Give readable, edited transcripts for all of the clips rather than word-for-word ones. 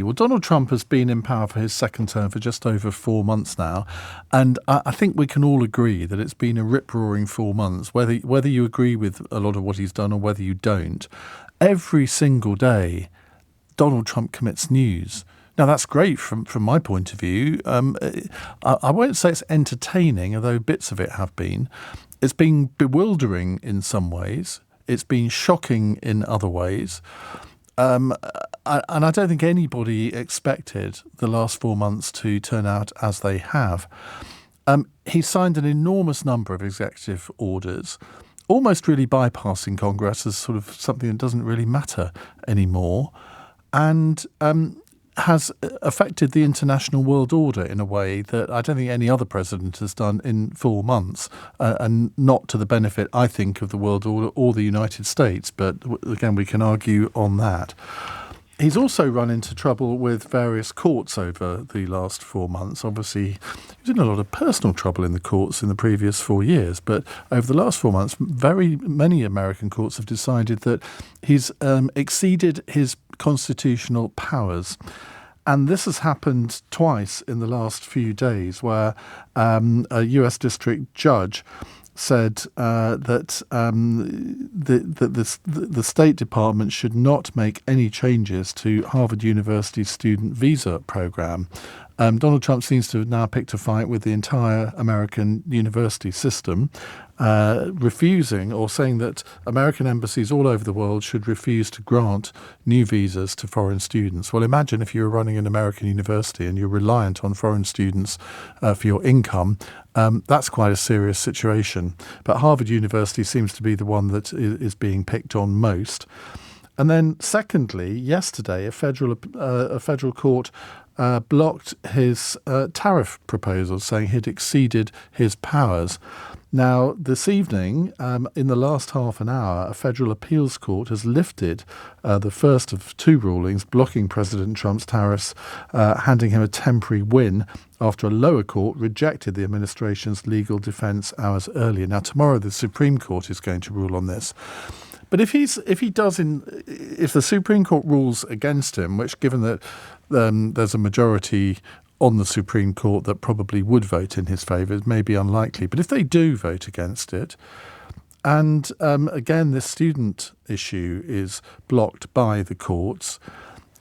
Well, Donald Trump has been in power for his second term for just over 4 months now, and I think we can all agree that it's been a rip-roaring 4 months, whether you agree with a lot of what he's done or whether you don't. Every single day, Donald Trump commits news. Now, that's great from my point of view. I won't say it's entertaining, although bits of it have been. It's been bewildering in some ways. It's been shocking in other ways. And I don't think anybody expected the last 4 months to turn out as they have. He signed an enormous number of executive orders, almost really bypassing Congress as sort of something that doesn't really matter anymore, and has affected the international world order in a way that I don't think any other president has done in 4 months, and not to the benefit, I think, of the world order or the United States. But again, we can argue on that. He's also run into trouble with various courts over the last 4 months. Obviously, he was in a lot of personal trouble in the courts in the previous 4 years. But over the last 4 months, very many American courts have decided that he's exceeded his constitutional powers. And this has happened twice in the last few days, where a US district judge said that the State Department should not make any changes to Harvard University's student visa program. Donald Trump seems to have now picked a fight with the entire American university system, refusing or saying that American embassies all over the world should refuse to grant new visas to foreign students. Well, imagine if you were running an American university and you're reliant on foreign students for your income. That's quite a serious situation. But Harvard University seems to be the one that is being picked on most. And then secondly, yesterday, a federal court blocked his tariff proposal, saying he'd exceeded his powers. Now, this evening, in the last half an hour, a federal appeals court has lifted the first of two rulings blocking President Trump's tariffs, handing him a temporary win after a lower court rejected the administration's legal defence hours earlier. Now, tomorrow the Supreme Court is going to rule on this. But if the Supreme Court rules against him, which, given that there's a majority on the Supreme Court that probably would vote in his favour, it may be unlikely. But if they do vote against it, and again this student issue is blocked by the courts,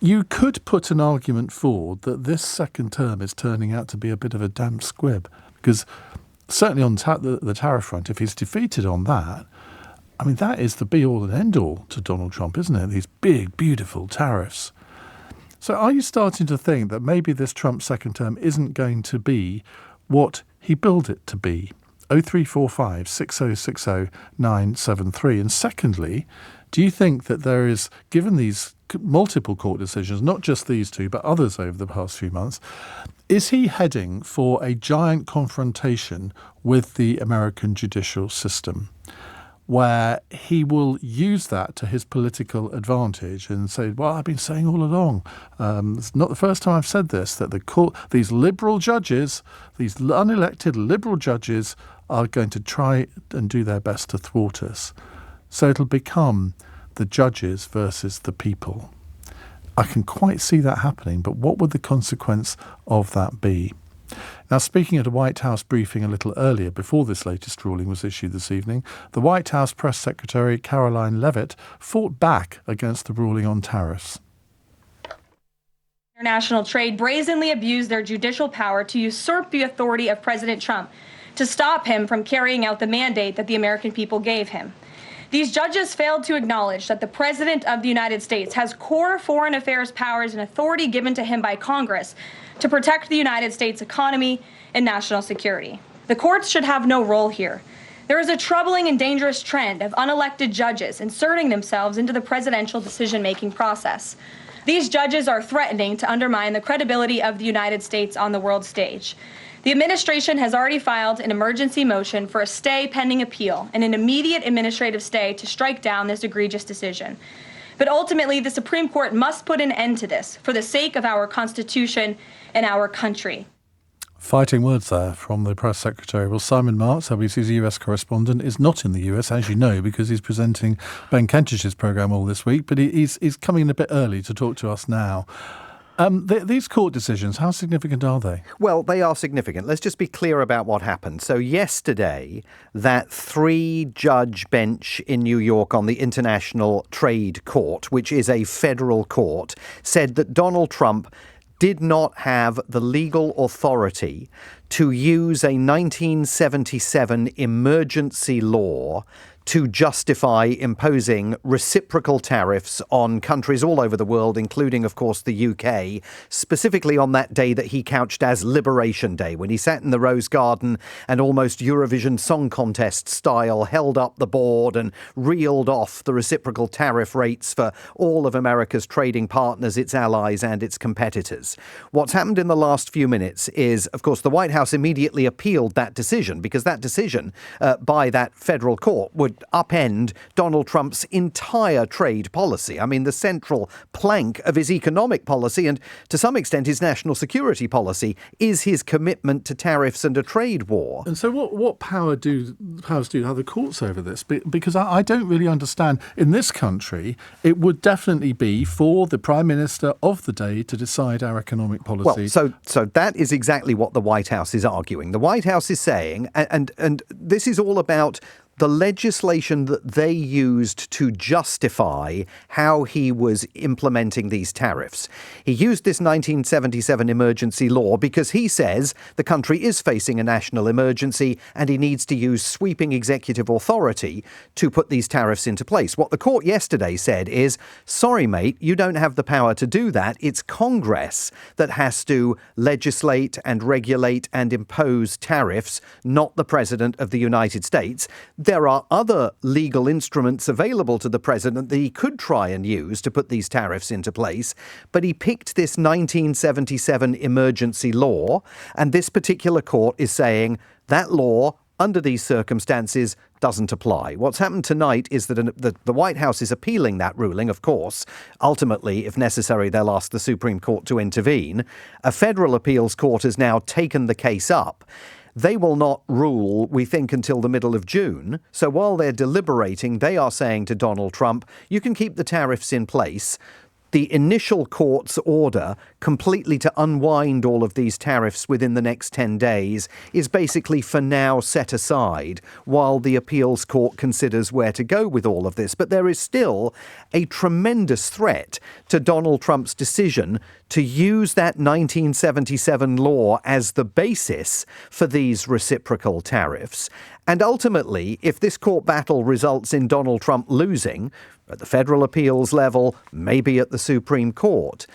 you could put an argument forward that this second term is turning out to be a bit of a damp squib. Because certainly on the tariff front, if he's defeated on that, I mean, that is the be-all and end-all to Donald Trump, isn't it? These big, beautiful tariffs. So are you starting to think that maybe this Trump second term isn't going to be what he billed it to be? 0345 6060 973. And secondly, do you think that there is, given these multiple court decisions, not just these two, but others over the past few months, is he heading for a giant confrontation with the American judicial system, where he will use that to his political advantage and say, well, I've been saying all along, it's not the first time I've said this, that the court, these liberal judges, these unelected liberal judges are going to try and do their best to thwart us. So it'll become the judges versus the people. I can quite see that happening, but what would the consequence of that be? Now, speaking at a White House briefing a little earlier, before this latest ruling was issued this evening, the White House Press Secretary Caroline Leavitt fought back against the ruling on tariffs. International trade brazenly abused their judicial power to usurp the authority of President Trump, to stop him from carrying out the mandate that the American people gave him. These judges failed to acknowledge that the President of the United States has core foreign affairs powers and authority given to him by Congress to protect the United States economy and national security. The courts should have no role here. There is a troubling and dangerous trend of unelected judges inserting themselves into the presidential decision-making process. These judges are threatening to undermine the credibility of the United States on the world stage. The administration has already filed an emergency motion for a stay pending appeal and an immediate administrative stay to strike down this egregious decision. But ultimately, the Supreme Court must put an end to this for the sake of our Constitution and our country. Fighting words there from the press secretary. Well, Simon Marks, LBC's US correspondent, is not in the US, as you know, because he's presenting Ben Kentish's programme all this week, but he's coming in a bit early to talk to us now. These court decisions, how significant are they? Well, they are significant. Let's just be clear about what happened. So yesterday, that 3-judge bench in New York on the International Trade Court, which is a federal court, said that Donald Trump did not have the legal authority to use a 1977 emergency law to justify imposing reciprocal tariffs on countries all over the world, including, of course, the UK, specifically on that day that he couched as Liberation Day, when he sat in the Rose Garden and almost Eurovision Song Contest style held up the board and reeled off the reciprocal tariff rates for all of America's trading partners, its allies and its competitors. What's happened in the last few minutes is, of course, the White House immediately appealed that decision, because that decision by that federal court would upend Donald Trump's entire trade policy. I mean, the central plank of his economic policy and, to some extent, his national security policy is his commitment to tariffs and a trade war. And so what powers do have the courts over this? Because I don't really understand. In this country, it would definitely be for the Prime Minister of the day to decide our economic policy. Well, so that is exactly what the White House is arguing. The White House is saying, and this is all about the legislation that they used to justify how he was implementing these tariffs. He used this 1977 emergency law because he says the country is facing a national emergency and he needs to use sweeping executive authority to put these tariffs into place. What the court yesterday said is, sorry, mate, you don't have the power to do that. It's Congress that has to legislate and regulate and impose tariffs, not the President of the United States. There are other legal instruments available to the president that he could try and use to put these tariffs into place, but he picked this 1977 emergency law, and this particular court is saying that law, under these circumstances, doesn't apply. What's happened tonight is that the White House is appealing that ruling, of course. Ultimately, if necessary, they'll ask the Supreme Court to intervene. A federal appeals court has now taken the case up. They will not rule, we think, until the middle of June. So while they're deliberating, they are saying to Donald Trump, you can keep the tariffs in place. The initial court's order completely to unwind all of these tariffs within the next 10 days is basically for now set aside while the appeals court considers where to go with all of this. But there is still a tremendous threat to Donald Trump's decision to use that 1977 law as the basis for these reciprocal tariffs. And ultimately, if this court battle results in Donald Trump losing at the federal appeals level, maybe at the Supreme Court,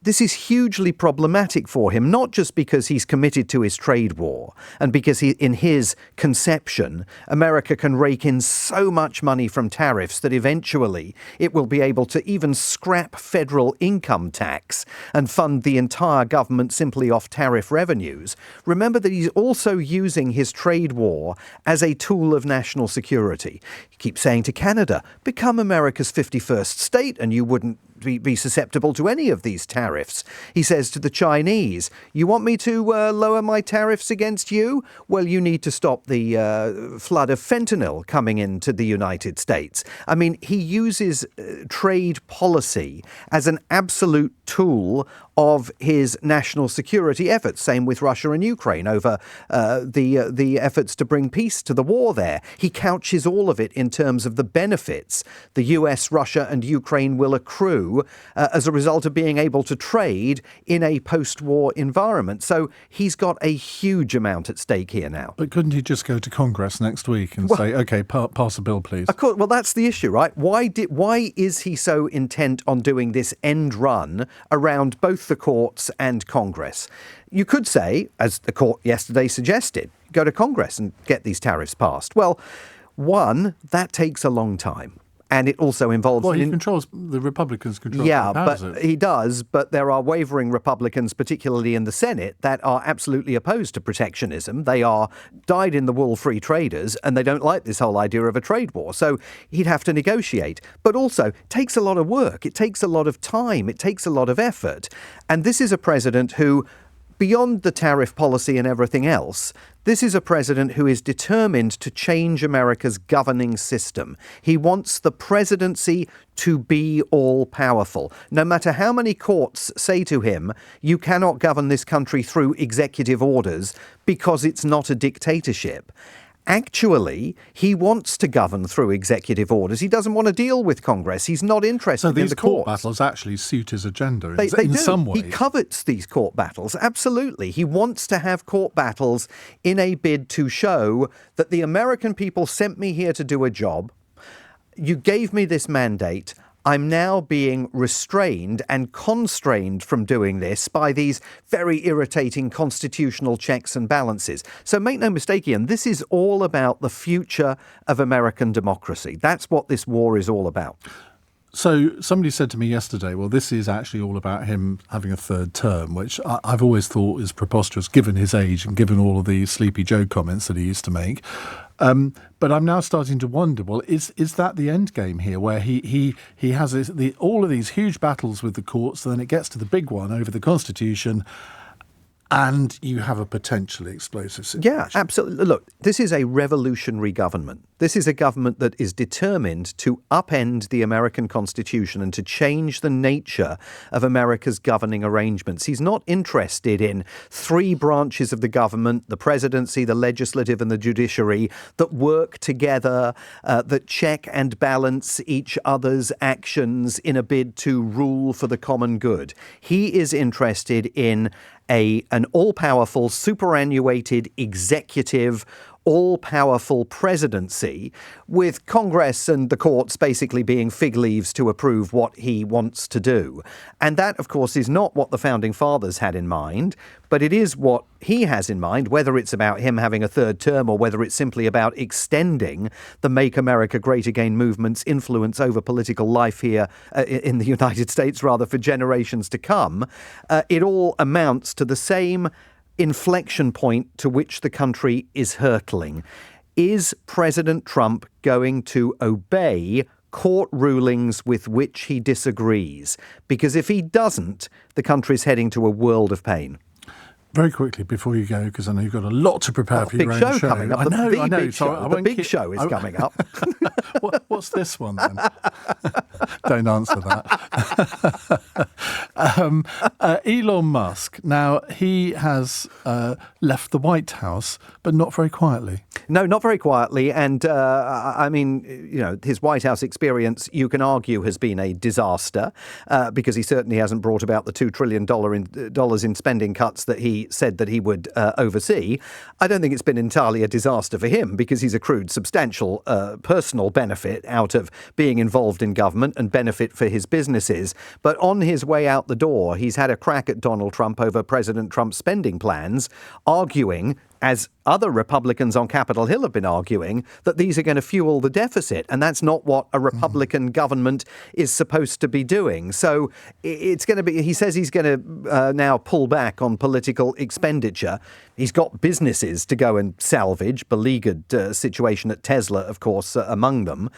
this is hugely problematic for him, not just because he's committed to his trade war and because in his conception, America can rake in so much money from tariffs that eventually it will be able to even scrap federal income tax and fund the entire government simply off tariff revenues. Remember that he's also using his trade war as a tool of national security. He keeps saying to Canada, become America's 51st state and you wouldn't be susceptible to any of these tariffs. He says to the Chinese, you want me to lower my tariffs against you? Well, you need to stop the flood of fentanyl coming into the United States. I mean, he uses trade policy as an absolute tool of his national security efforts. Same with Russia and Ukraine over the efforts to bring peace to the war there. He couches all of it in terms of the benefits the US, Russia and Ukraine will accrue as a result of being able to trade in a post-war environment. So he's got a huge amount at stake here now. But couldn't he just go to Congress next week and say, OK, pass a bill, please? Of course, well, that's the issue, right? Why is he so intent on doing this end run around both the courts and Congress? You could say, as the court yesterday suggested, go to Congress and get these tariffs passed. Well, one, that takes a long time. And it also involves... Well, the Republicans control Yeah, the House. He does, but there are wavering Republicans, particularly in the Senate, that are absolutely opposed to protectionism. They are dyed-in-the-wool free traders, and they don't like this whole idea of a trade war. So he'd have to negotiate. But also, it takes a lot of work. It takes a lot of time. It takes a lot of effort. And this is a president who beyond the tariff policy and everything else, this is a president who is determined to change America's governing system. He wants the presidency to be all-powerful. No matter how many courts say to him, you cannot govern this country through executive orders because it's not a dictatorship. Actually, he wants to govern through executive orders. He doesn't want to deal with Congress. He's not interested in the courts. So these court battles actually suit his agenda They in do. some ways. He covets these court battles, absolutely. He wants to have court battles in a bid to show that the American people sent me here to do a job. You gave me this mandate. I'm now being restrained and constrained from doing this by these very irritating constitutional checks and balances. So make no mistake, Iain, this is all about the future of American democracy. That's what this war is all about. So somebody said to me yesterday, well, this is actually all about him having a third term, which I've always thought is preposterous given his age and given all of the Sleepy Joe comments that he used to make. But I'm now starting to wonder, well, is that the end game here, where he has all of these huge battles with the courts, then it gets to the big one over the Constitution, and you have a potentially explosive situation? Yeah, absolutely. Look, this is a revolutionary government. This is a government that is determined to upend the American Constitution and to change the nature of America's governing arrangements. He's not interested in three branches of the government, the presidency, the legislative and the judiciary, that work together, that check and balance each other's actions in a bid to rule for the common good. He is interested in an all-powerful, superannuated executive, all-powerful presidency, with Congress and the courts basically being fig leaves to approve what he wants to do. And that, of course, is not what the Founding Fathers had in mind, but it is what he has in mind, whether it's about him having a third term or whether it's simply about extending the Make America Great Again movement's influence over political life here in the United States, rather, for generations to come. It all amounts to the same inflection point to which the country is hurtling. Is President Trump going to obey court rulings with which he disagrees? Because if he doesn't, the country's heading to a world of pain. Very quickly before you go, because I know you've got a lot to prepare for your own show. Coming up. I know. The big show is coming up. What's this one then? Don't answer that. Elon Musk. Now, he has left the White House, but not very quietly. No, not very quietly. And I mean, you know, his White House experience, you can argue, has been a disaster because he certainly hasn't brought about the $2 trillion in spending cuts that he said that he would oversee. I don't think it's been entirely a disaster for him because he's accrued substantial personal benefit out of being involved in government and benefit for his businesses. But on his way out the door, he's had a crack at Donald Trump over President Trump's spending plans, arguing, as other Republicans on Capitol Hill have been arguing, that these are going to fuel the deficit. And that's not what a Republican government is supposed to be doing. So it's going to be, he says he's going to now pull back on political expenditure. He's got businesses to go and salvage, beleaguered situation at Tesla, of course, among them.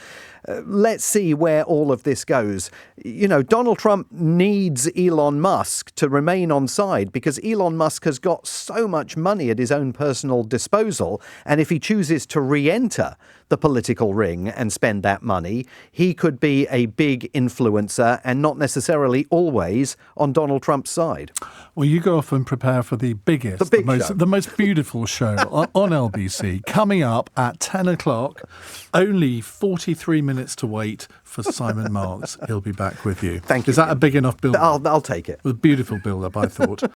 Let's see where all of this goes. You know, Donald Trump needs Elon Musk to remain on side because Elon Musk has got so much money at his own personal disposal. And if he chooses to re-enter the political ring and spend that money, he could be a big influencer and not necessarily always on Donald Trump's side. Well, you go off and prepare for the biggest, the most beautiful show on LBC, coming up at 10 o'clock. Only 43 minutes to wait for Simon Marks. He'll be back with you. Thank you. Is that a big enough build-up? I'll take it. A beautiful build-up, I thought.